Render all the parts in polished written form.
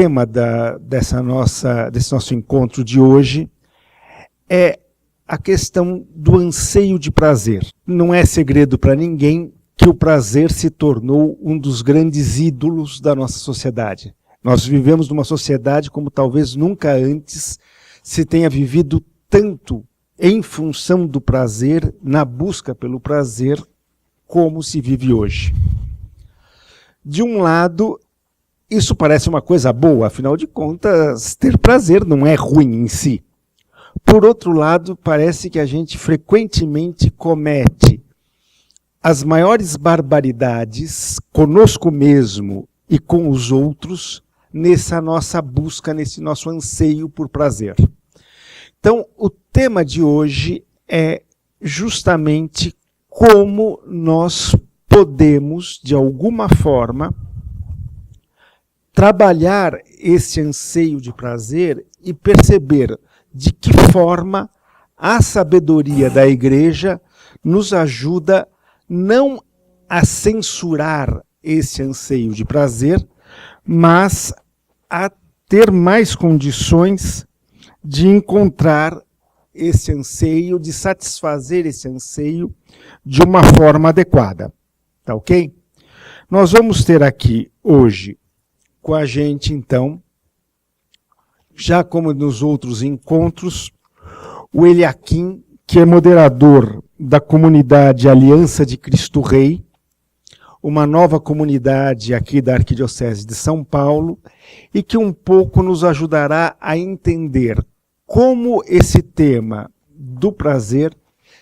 tema desse nosso encontro de hoje é a questão do anseio de prazer. Não é segredo para ninguém que o prazer se tornou um dos grandes ídolos da nossa sociedade. Nós vivemos numa sociedade como talvez nunca antes se tenha vivido tanto em função do prazer, na busca pelo prazer, como se vive hoje. De um lado, isso parece uma coisa boa, afinal de contas, ter prazer não é ruim em si. Por outro lado, parece que a gente frequentemente comete as maiores barbaridades conosco mesmo e com os outros nessa nossa busca, nesse nosso anseio por prazer. Então, o tema de hoje é justamente como nós podemos, de alguma forma, trabalhar esse anseio de prazer e perceber de que forma a sabedoria da Igreja nos ajuda não a censurar esse anseio de prazer, mas a ter mais condições de encontrar esse anseio, de satisfazer esse anseio de uma forma adequada. Tá ok? Nós vamos ter aqui hoje com a gente, então, já como nos outros encontros, o Eliakim, que é moderador da comunidade Aliança de Cristo Rei, uma nova comunidade aqui da Arquidiocese de São Paulo, e que um pouco nos ajudará a entender como esse tema do prazer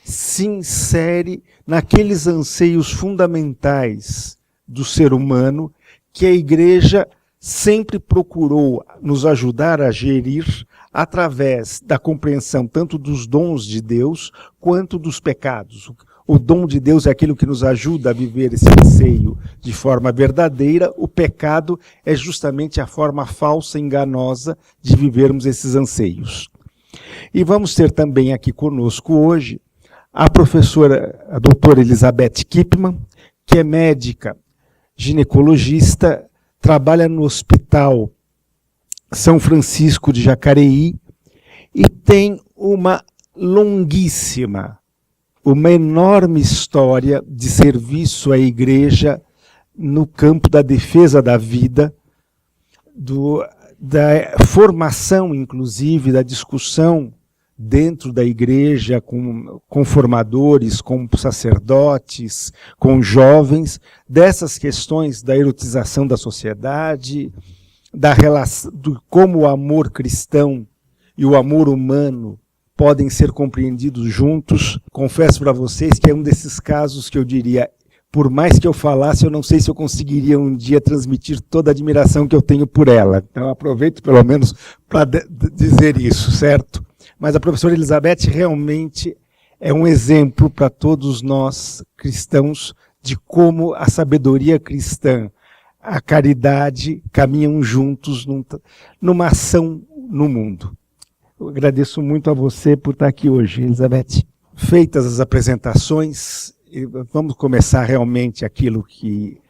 se insere naqueles anseios fundamentais do ser humano que a Igreja sempre procurou nos ajudar a gerir através da compreensão tanto dos dons de Deus quanto dos pecados. O dom de Deus é aquilo que nos ajuda a viver esse anseio de forma verdadeira. O pecado é justamente a forma falsa, enganosa de vivermos esses anseios. E vamos ter também aqui conosco hoje a professora, a doutora Elizabeth Kipman, que é médica, ginecologista, trabalha no Hospital São Francisco de Jacareí e tem uma enorme história de serviço à Igreja no campo da defesa da vida, da formação, inclusive, da discussão dentro da Igreja com formadores, com sacerdotes, com jovens, dessas questões da erotização da sociedade, da relação, de como o amor cristão e o amor humano podem ser compreendidos juntos. Confesso para vocês que é um desses casos que eu diria, por mais que eu falasse, eu não sei se eu conseguiria um dia transmitir toda a admiração que eu tenho por ela. Então aproveito pelo menos para dizer isso, certo? Mas a professora Elizabeth realmente é um exemplo para todos nós cristãos de como a sabedoria cristã, a caridade caminham juntos numa ação no mundo. Eu agradeço muito a você por estar aqui hoje, Elizabeth. Feitas as apresentações, vamos começar realmente aquilo que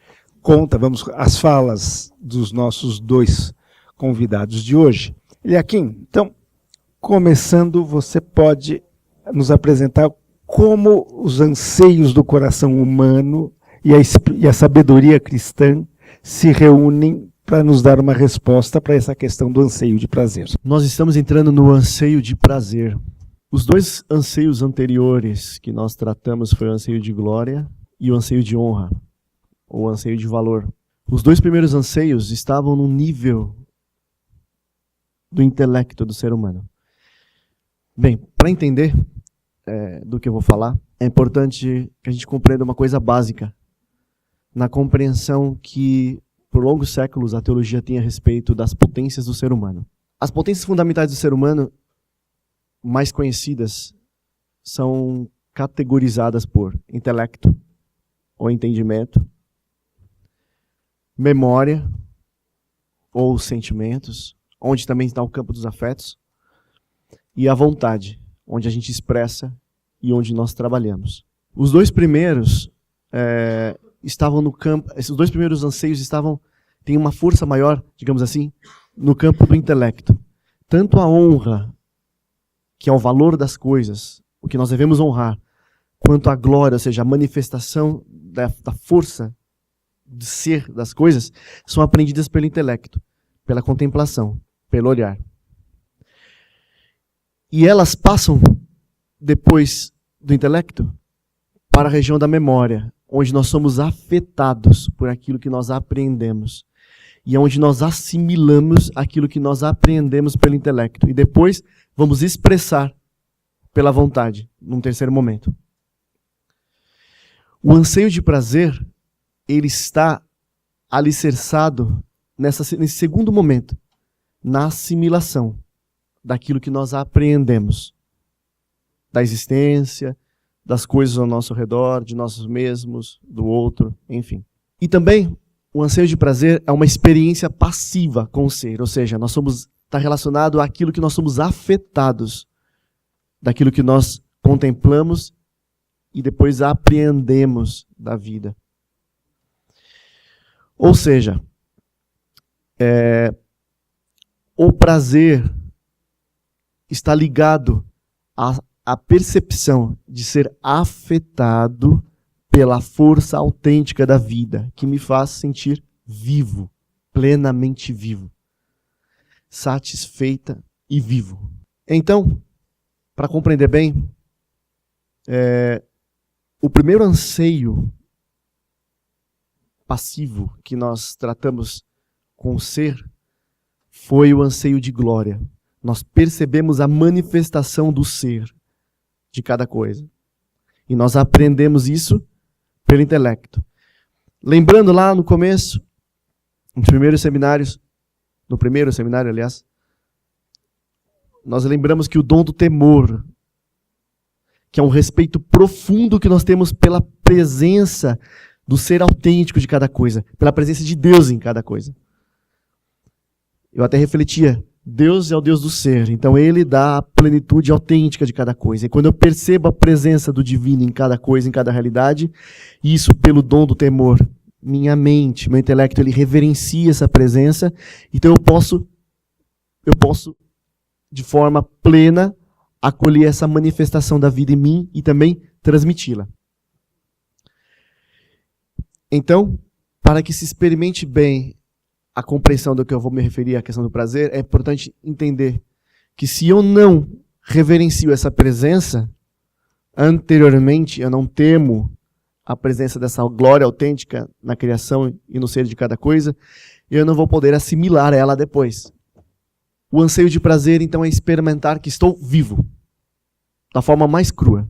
conta, as falas dos nossos dois convidados de hoje. Eliakim, então, começando, você pode nos apresentar como os anseios do coração humano e a sabedoria cristã se reúnem para nos dar uma resposta para essa questão do anseio de prazer. Nós estamos entrando no anseio de prazer. Os dois anseios anteriores que nós tratamos foi o anseio de glória e o anseio de honra, ou o anseio de valor. Os dois primeiros anseios estavam no nível do intelecto do ser humano. Bem, para entender do que eu vou falar, é importante que a gente compreenda uma coisa básica na compreensão que por longos séculos a teologia tem a respeito das potências do ser humano. As potências fundamentais do ser humano mais conhecidas são categorizadas por intelecto ou entendimento, memória ou sentimentos, onde também está o campo dos afetos, e a vontade, onde a gente expressa e onde nós trabalhamos. Os dois primeiros estavam no campo, esses dois primeiros anseios têm uma força maior, digamos assim, no campo do intelecto. Tanto a honra, que é o valor das coisas, o que nós devemos honrar, quanto a glória, ou seja, a manifestação da força de ser das coisas, são aprendidas pelo intelecto, pela contemplação, pelo olhar. E elas passam, depois do intelecto, para a região da memória, onde nós somos afetados por aquilo que nós apreendemos. E onde nós assimilamos aquilo que nós apreendemos pelo intelecto. E depois vamos expressar pela vontade, num terceiro momento. O anseio de prazer, ele está alicerçado nesse segundo momento, na assimilação daquilo que nós apreendemos. Da existência, das coisas ao nosso redor, de nós mesmos, do outro, enfim. E também, o anseio de prazer é uma experiência passiva com o ser, ou seja, está relacionado àquilo que nós somos afetados, daquilo que nós contemplamos e depois apreendemos da vida. Ou seja, o prazer está ligado à percepção de ser afetado pela força autêntica da vida, que me faz sentir vivo, plenamente vivo, satisfeita e vivo. Então, para compreender bem, o primeiro anseio passivo que nós tratamos com o ser foi o anseio de glória. Nós percebemos a manifestação do ser de cada coisa. E nós aprendemos isso pelo intelecto. Lembrando lá no começo, no primeiro seminário, aliás, nós lembramos que o dom do temor, que é um respeito profundo que nós temos pela presença do ser autêntico de cada coisa, pela presença de Deus em cada coisa. Eu até refletia, Deus é o Deus do ser, então Ele dá a plenitude autêntica de cada coisa. E quando eu percebo a presença do divino em cada coisa, em cada realidade, isso pelo dom do temor, minha mente, meu intelecto, ele reverencia essa presença, então eu posso de forma plena acolher essa manifestação da vida em mim e também transmiti-la. Então, para que se experimente bem a compreensão do que eu vou me referir à questão do prazer, é importante entender que se eu não reverencio essa presença, anteriormente eu não temo a presença dessa glória autêntica na criação e no ser de cada coisa, eu não vou poder assimilar ela depois. O anseio de prazer, então, é experimentar que estou vivo, da forma mais crua.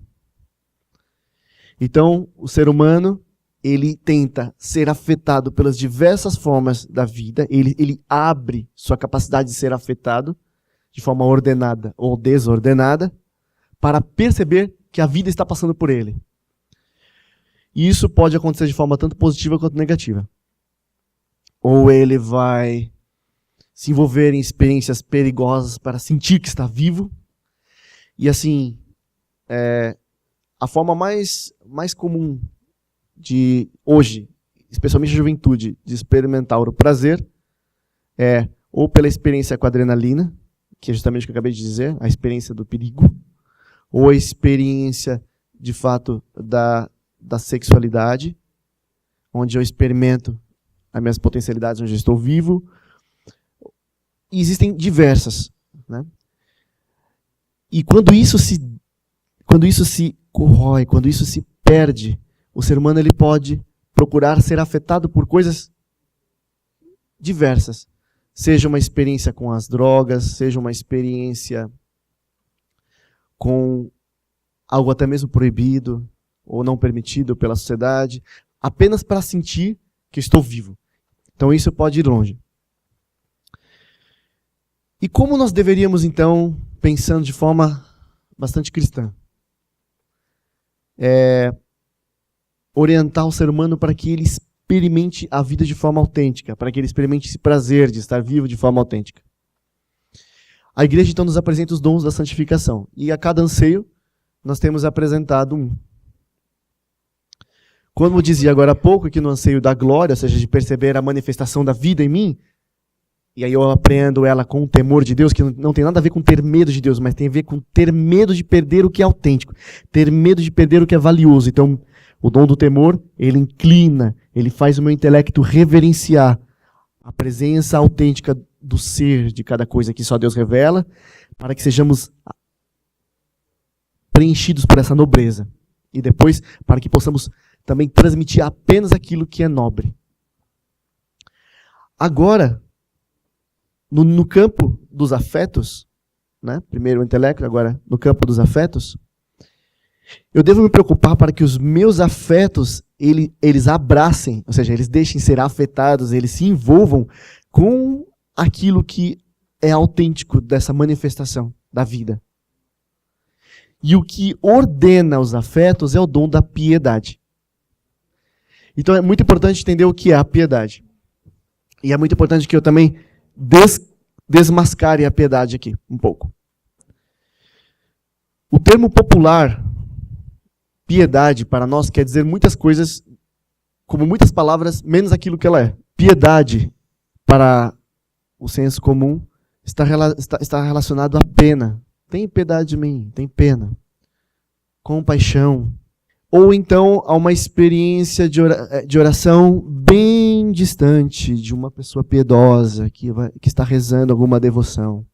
Então, o ser humano, ele tenta ser afetado pelas diversas formas da vida, ele abre sua capacidade de ser afetado de forma ordenada ou desordenada para perceber que a vida está passando por ele. E isso pode acontecer de forma tanto positiva quanto negativa. Ou ele vai se envolver em experiências perigosas para sentir que está vivo. E assim, a forma mais comum de hoje, especialmente a juventude, de experimentar o prazer é ou pela experiência com a adrenalina, que é justamente o que eu acabei de dizer, a experiência do perigo, ou a experiência, de fato, da sexualidade, onde eu experimento as minhas potencialidades, onde eu estou vivo. E existem diversas, né? E quando isso se corrói, quando isso se perde, o ser humano ele pode procurar ser afetado por coisas diversas. Seja uma experiência com as drogas, seja uma experiência com algo até mesmo proibido ou não permitido pela sociedade, apenas para sentir que estou vivo. Então isso pode ir longe. E como nós deveríamos, então, pensando de forma bastante cristã, orientar o ser humano para que ele experimente a vida de forma autêntica, para que ele experimente esse prazer de estar vivo de forma autêntica. A igreja, então, nos apresenta os dons da santificação. E a cada anseio, nós temos apresentado um. Como eu dizia agora há pouco, que no anseio da glória, ou seja, de perceber a manifestação da vida em mim, e aí eu aprendo ela com o temor de Deus, que não tem nada a ver com ter medo de Deus, mas tem a ver com ter medo de perder o que é autêntico, ter medo de perder o que é valioso. Então, o dom do temor, ele inclina, ele faz o meu intelecto reverenciar a presença autêntica do ser de cada coisa que só Deus revela, para que sejamos preenchidos por essa nobreza. E depois, para que possamos também transmitir apenas aquilo que é nobre. Agora, no campo dos afetos, né? Primeiro o intelecto, agora no campo dos afetos, eu devo me preocupar para que os meus afetos, eles abracem, ou seja, eles deixem ser afetados, eles se envolvam com aquilo que é autêntico dessa manifestação da vida. E o que ordena os afetos é o dom da piedade. Então é muito importante entender o que é a piedade. E é muito importante que eu também desmascare a piedade aqui, um pouco. O termo popular, piedade, para nós quer dizer muitas coisas, como muitas palavras, menos aquilo que ela é. Piedade, para o senso comum, está relacionado à pena. Tem piedade de mim, tem pena. Compaixão. Ou então a uma experiência de oração bem distante de uma pessoa piedosa que está rezando alguma devoção.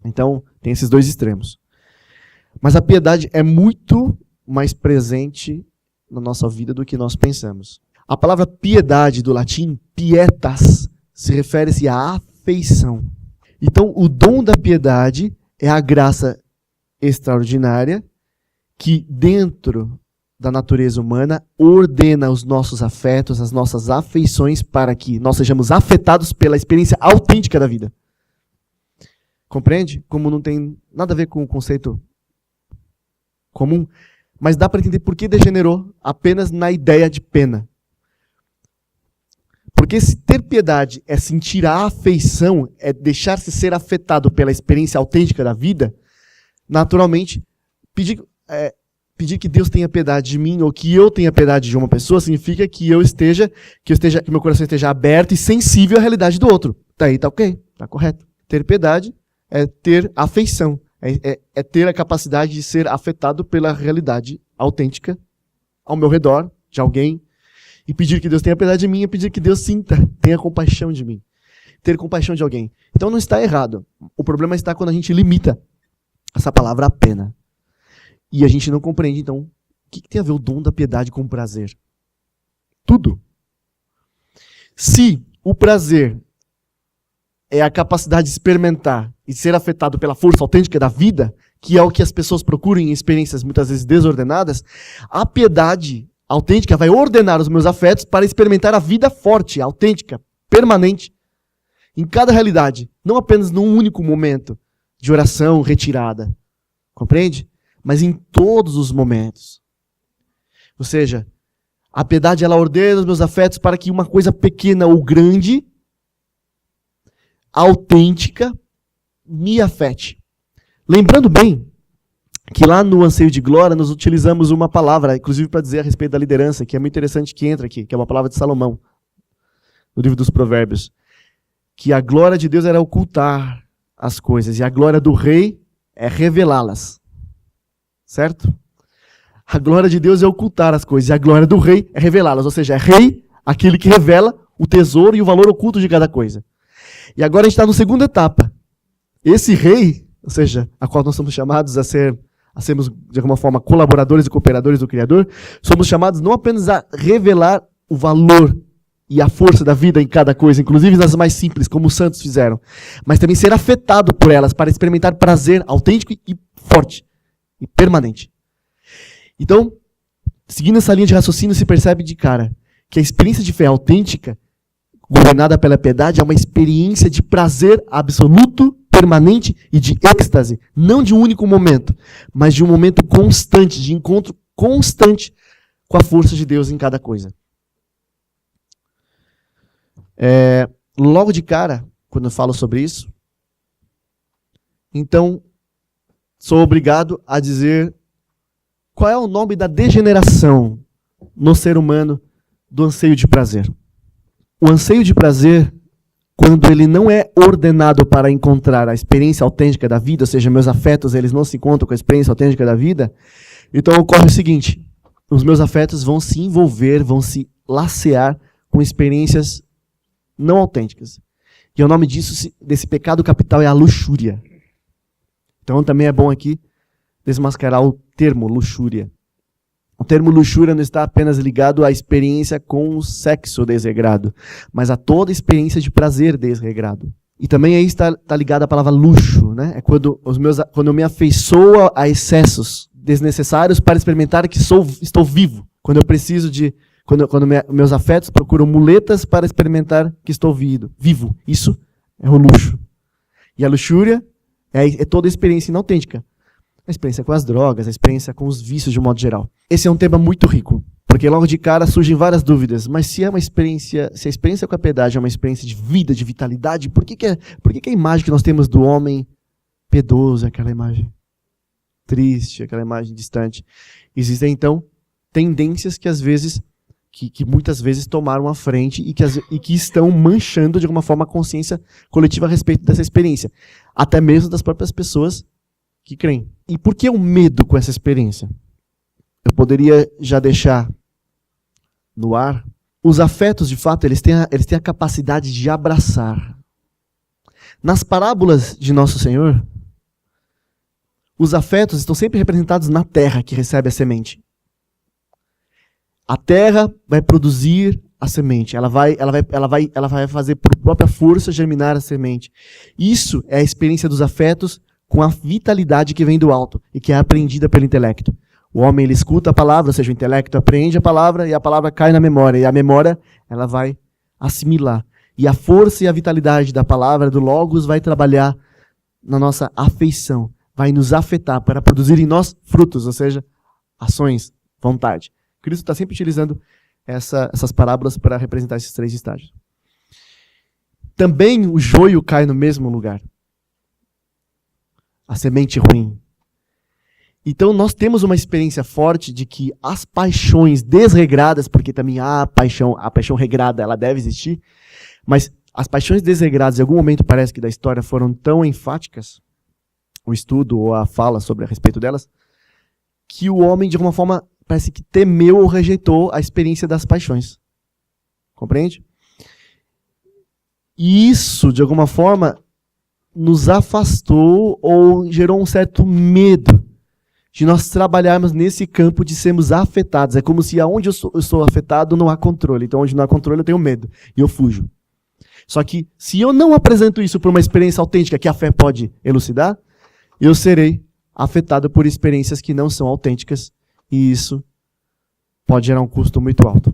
Então, tem esses dois extremos. Mas a piedade é muito mais presente na nossa vida do que nós pensamos. A palavra piedade do latim, pietas, se refere-se à afeição. Então, o dom da piedade é a graça extraordinária que, dentro da natureza humana, ordena os nossos afetos, as nossas afeições, para que nós sejamos afetados pela experiência autêntica da vida. Compreende? Como não tem nada a ver com o conceito comum, mas dá para entender por que degenerou apenas na ideia de pena. Porque se ter piedade é sentir a afeição, é deixar-se ser afetado pela experiência autêntica da vida, naturalmente, pedir que Deus tenha piedade de mim, ou que eu tenha piedade de uma pessoa, significa que que meu coração esteja aberto e sensível à realidade do outro. Daí tá ok, tá correto. Ter piedade é ter afeição, é ter a capacidade de ser afetado pela realidade autêntica ao meu redor, de alguém, e pedir que Deus tenha piedade de mim, é pedir que Deus tenha compaixão de mim. Ter compaixão de alguém. Então não está errado. O problema está quando a gente limita essa palavra à pena. E a gente não compreende, então, o que tem a ver o dom da piedade com o prazer? Tudo. Se o prazer é a capacidade de experimentar e ser afetado pela força autêntica da vida, que é o que as pessoas procuram em experiências muitas vezes desordenadas, a piedade autêntica vai ordenar os meus afetos para experimentar a vida forte, autêntica, permanente, em cada realidade, não apenas num único momento de oração retirada. Compreende? Mas em todos os momentos. Ou seja, a piedade ela ordena os meus afetos para que uma coisa pequena ou grande, autêntica, me afete. Lembrando bem que lá no Anseio de Glória nós utilizamos uma palavra, inclusive para dizer a respeito da liderança, que é muito interessante que entra aqui, que é uma palavra de Salomão, no livro dos Provérbios, que a glória de Deus era ocultar as coisas, e a glória do rei é revelá-las. Certo? A glória de Deus é ocultar as coisas, e a glória do rei é revelá-las, ou seja, é rei aquele que revela o tesouro e o valor oculto de cada coisa. E agora a gente está na segunda etapa. Esse rei, ou seja, a qual nós somos chamados a sermos, de alguma forma, colaboradores e cooperadores do Criador, somos chamados não apenas a revelar o valor e a força da vida em cada coisa, inclusive nas mais simples, como os santos fizeram, mas também ser afetado por elas para experimentar prazer autêntico e forte e permanente. Então, seguindo essa linha de raciocínio, se percebe de cara que a experiência de fé autêntica, governada pela piedade, é uma experiência de prazer absoluto, permanente e de êxtase, não de um único momento, mas de um momento constante, de encontro constante com a força de Deus em cada coisa. Logo de cara, quando eu falo sobre isso, então, sou obrigado a dizer qual é o nome da degeneração no ser humano do anseio de prazer. O anseio de prazer quando ele não é ordenado para encontrar a experiência autêntica da vida, ou seja, meus afetos eles não se encontram com a experiência autêntica da vida, então ocorre o seguinte, os meus afetos vão se envolver, vão se lacear com experiências não autênticas. E o nome disso, desse pecado capital, é a luxúria. Então também é bom aqui desmascarar o termo luxúria. O termo luxúria não está apenas ligado à experiência com o sexo desregrado, mas a toda experiência de prazer desregrado. E também aí está ligada a palavra luxo, né? É quando eu me afeiçoo a excessos desnecessários para experimentar que estou vivo. Quando eu preciso de... Quando meus afetos procuram muletas para experimentar que estou vivo. Isso é o luxo. E a luxúria é toda a experiência inautêntica. A experiência com as drogas, a experiência com os vícios de um modo geral. Esse é um tema muito rico, porque logo de cara surgem várias dúvidas. Mas se a experiência com a piedade é uma experiência de vida, de vitalidade, por que a imagem que nós temos do homem piedoso, aquela imagem triste, aquela imagem distante? Existem, então, tendências que às vezes, que muitas vezes tomaram a frente e que estão manchando de alguma forma a consciência coletiva a respeito dessa experiência. Até mesmo das próprias pessoas que creem. E por que o medo com essa experiência? Eu poderia já deixar no ar. Os afetos, de fato, eles têm a capacidade de abraçar. Nas parábolas de Nosso Senhor, os afetos estão sempre representados na terra que recebe a semente. A terra vai produzir a semente. Ela vai fazer por própria força germinar a semente. Isso é a experiência dos afetos com a vitalidade que vem do alto e que é aprendida pelo intelecto. O homem ele escuta a palavra, ou seja, o intelecto aprende a palavra e a palavra cai na memória. E a memória ela vai assimilar. E a força e a vitalidade da palavra, do Logos, vai trabalhar na nossa afeição. Vai nos afetar para produzir em nós frutos, ou seja, ações, vontade. Cristo está sempre utilizando essas parábolas para representar esses três estágios. Também o joio cai no mesmo lugar. A semente ruim. Então nós temos uma experiência forte de que as paixões desregradas, porque também a paixão regrada, ela deve existir, mas as paixões desregradas, em algum momento parece que da história foram tão enfáticas, o estudo ou a fala a respeito delas, que o homem de alguma forma parece que temeu ou rejeitou a experiência das paixões. Compreende? E isso, de alguma forma, nos afastou ou gerou um certo medo de nós trabalharmos nesse campo de sermos afetados. É como se aonde eu sou afetado não há controle. Então, onde não há controle, eu tenho medo e eu fujo. Só que, se eu não apresento isso por uma experiência autêntica que a fé pode elucidar, eu serei afetado por experiências que não são autênticas e isso pode gerar um custo muito alto.